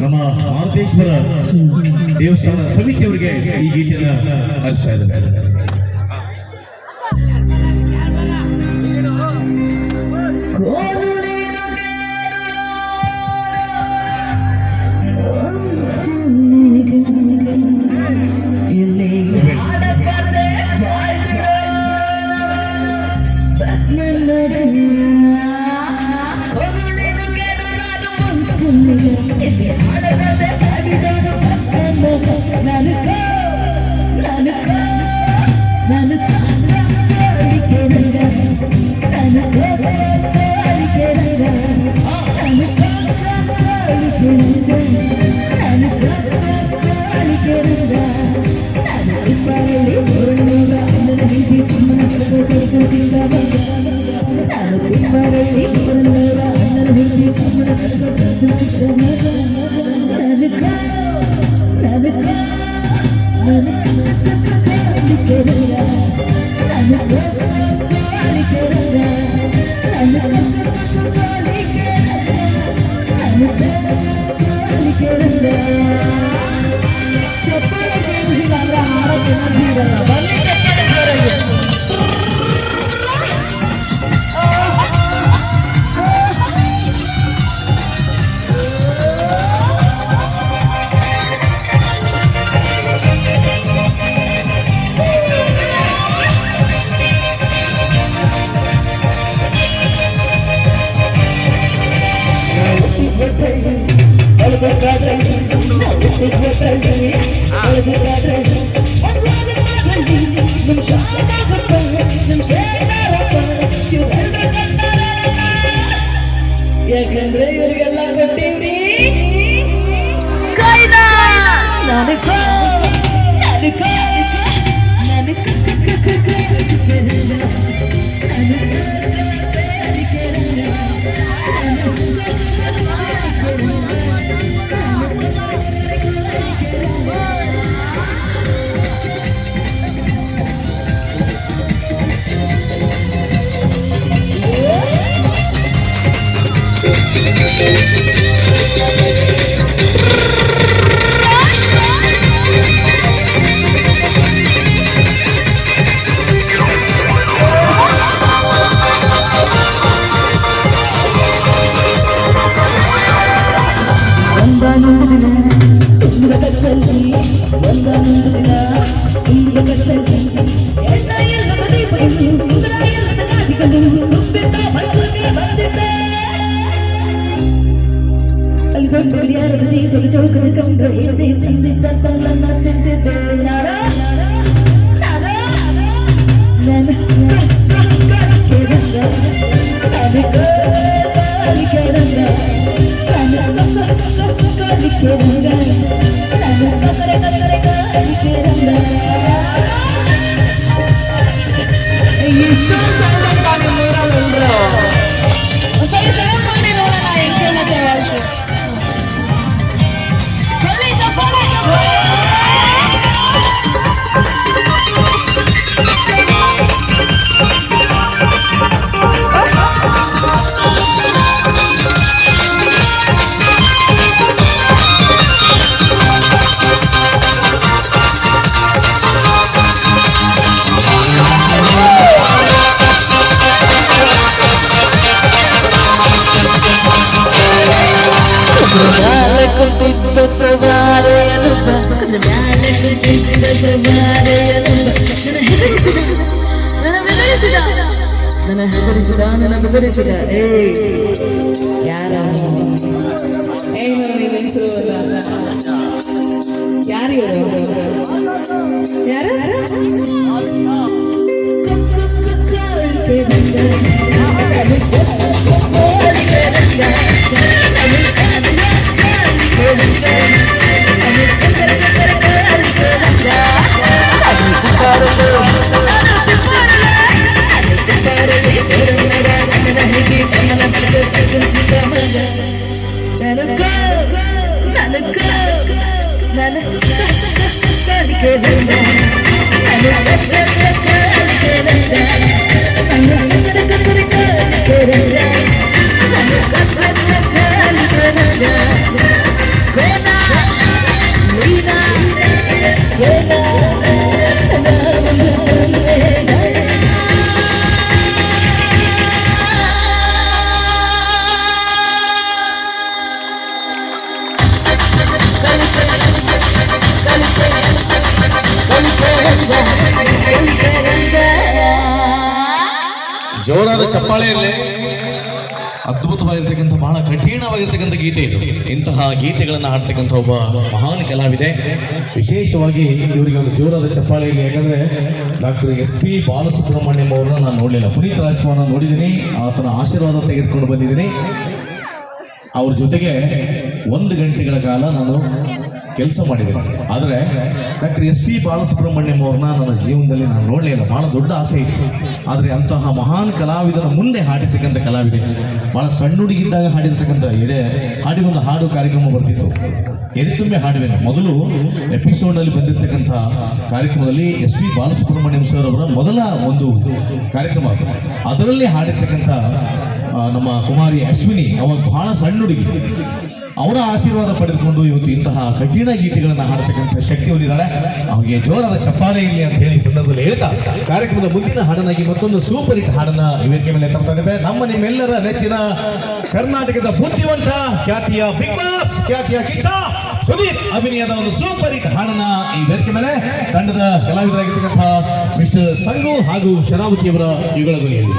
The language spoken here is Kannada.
ನಮ್ಮ ಮಾರುತೇಶ್ವರ ದೇವಸ್ಥಾನ ಸಮಿತಿಯವರಿಗೆ ಈ ಗೀತೆಯನ್ನು ಅರ್ಪಿಸ್ತಾ ಇದ್ದಾರೆ. ಯಾಕಂದ್ರೆ ಇವರಿಗೆಲ್ಲ ಕೊಟ್ಟಿವ್ರಿ ಚೌಕದ ಕಂಡ್ರೆ ಹಿಂದೆ ತಂದಿದ್ದ ತನ್ನ ತಿಂದಿದ್ದೆ ನನ್ನ ಬೆದರಿಸಿದ ಯಾರ ಯಾರು ಯಾರು Go ಜೋರಾದ ಚಪ್ಪಾಳೆ ಇರಲಿ. ಅದ್ಭುತವಾಗಿರ್ತಕ್ಕಂಥ ಬಹಳ ಕಠಿಣವಾಗಿರ್ತಕ್ಕಂಥ ಗೀತೆ ಇದು. ಇಂತಹ ಗೀತೆಗಳನ್ನು ಹಾಡ್ತಕ್ಕಂಥ ಒಬ್ಬ ಮಹಾನ್ ಕಲಾವಿದೆ. ವಿಶೇಷವಾಗಿ ಇವರಿಗೆ ಒಂದು ಜೋರಾದ ಚಪ್ಪಾಳೆ ಇರಲಿ. ಯಾಕಂದ್ರೆ ಡಾಕ್ಟರ್ SP ಬಾಲಸುಬ್ರಹ್ಮಣ್ಯಂ ಅವರನ್ನ ನಾನು ನೋಡಲಿಲ್ಲ. ಪುನೀತ್ ರಾಜ್ಕುಮಾರ್ ನೋಡಿದ್ದೀನಿ, ಆತನ ಆಶೀರ್ವಾದ ತೆಗೆದುಕೊಂಡು ಬಂದಿದ್ದೀನಿ. ಅವ್ರ ಜೊತೆಗೆ 1 ಗಂಟೆಗಳ ಕಾಲ ನಾನು ಕೆಲಸ ಮಾಡಿದ್ದೀನಿ. ಆದರೆ ಡಾಕ್ಟರ್ SP ಬಾಲಸುಬ್ರಹ್ಮಣ್ಯಂ ಅವ್ರನ್ನ ನನ್ನ ಜೀವನದಲ್ಲಿ ನಾನು ನೋಡಲಿಲ್ಲ. ಭಾಳ ದೊಡ್ಡ ಆಸೆ ಇತ್ತು. ಆದರೆ ಅಂತಹ ಮಹಾನ್ ಕಲಾವಿದನ ಮುಂದೆ ಹಾಡಿರ್ತಕ್ಕಂಥ ಕಲಾವಿದೆ, ಭಾಳ ಸಣ್ಣ ಹುಡುಗಿದ್ದಾಗ ಹಾಡಿರ್ತಕ್ಕಂಥ ಹಾಡಿಗೊಂದು ಹಾಡು ಕಾರ್ಯಕ್ರಮ ಬರ್ತಿತ್ತು. ಎದೆತುಂಬೆ ಹಾಡುವೆನು ಮೊದಲು ಎಪಿಸೋಡ್ನಲ್ಲಿ ಬಂದಿರತಕ್ಕಂಥ ಕಾರ್ಯಕ್ರಮದಲ್ಲಿ SP ಬಾಲಸುಬ್ರಹ್ಮಣ್ಯಂ ಸರ್ ಅವರ ಮೊದಲ ಒಂದು ಕಾರ್ಯಕ್ರಮ ಅದು. ಅದರಲ್ಲಿ ಹಾಡಿರ್ತಕ್ಕಂಥ ನಮ್ಮ ಕುಮಾರಿ ಅಶ್ವಿನಿ, ಅವಾಗ ಬಹಳ ಸಣ್ಣ ಹುಡುಗಿ, ಅವರ ಆಶೀರ್ವಾದ ಪಡೆದುಕೊಂಡು ಇವತ್ತು ಇಂತಹ ಕಠಿಣ ಗೀತೆಗಳನ್ನು ಹಾಡತಕ್ಕಂಥ ಶಕ್ತಿ ಹೊಂದಿದ್ದಾಳೆ. ಅವರಿಗೆ ಜೋರಾದ ಚಪ್ಪಾಳೆ ಇರಲಿ ಅಂತ ಹೇಳಿ ಸಂದರ್ಭದಲ್ಲಿ ಹೇಳ್ತಾ ಕಾರ್ಯಕ್ರಮದ ಮುಂದಿನ ಹಾಡನ್ನಾಗಿ ಮತ್ತೊಂದು ಸೂಪರ್ ಹಿಟ್ ಹಾಡನ್ನ ವೇದಿಕೆ ಮೇಲೆ ತರ್ತಾ ಇದ್ದೇವೆ. ನಿಮ್ಮೆಲ್ಲರ ನೆಚ್ಚಿನ ಕರ್ನಾಟಕದ ಬುದ್ಧಿವಂತ, ಖ್ಯಾತಿಯ ಬಿಗ್ ಬಾಸ್, ಖ್ಯಾತಿಯ ಕಿಚ್ಚ ಸುದೀಪ್ ಅಭಿನಯದ ಒಂದು ಸೂಪರ್ ಹಿಟ್ ಹಾಡನ್ನ ಈ ವೇದಿಕೆ ಮೇಲೆ ತಂಡದ ಕಲಾವಿದರಾಗಿರ್ತಕ್ಕಂಥ ಮಿಸ್ಟರ್ ಸಂಗು ಹಾಗೂ ಶರಾವತಿಯವರ ಯುಗಳ ಧ್ವನಿಯಲ್ಲಿ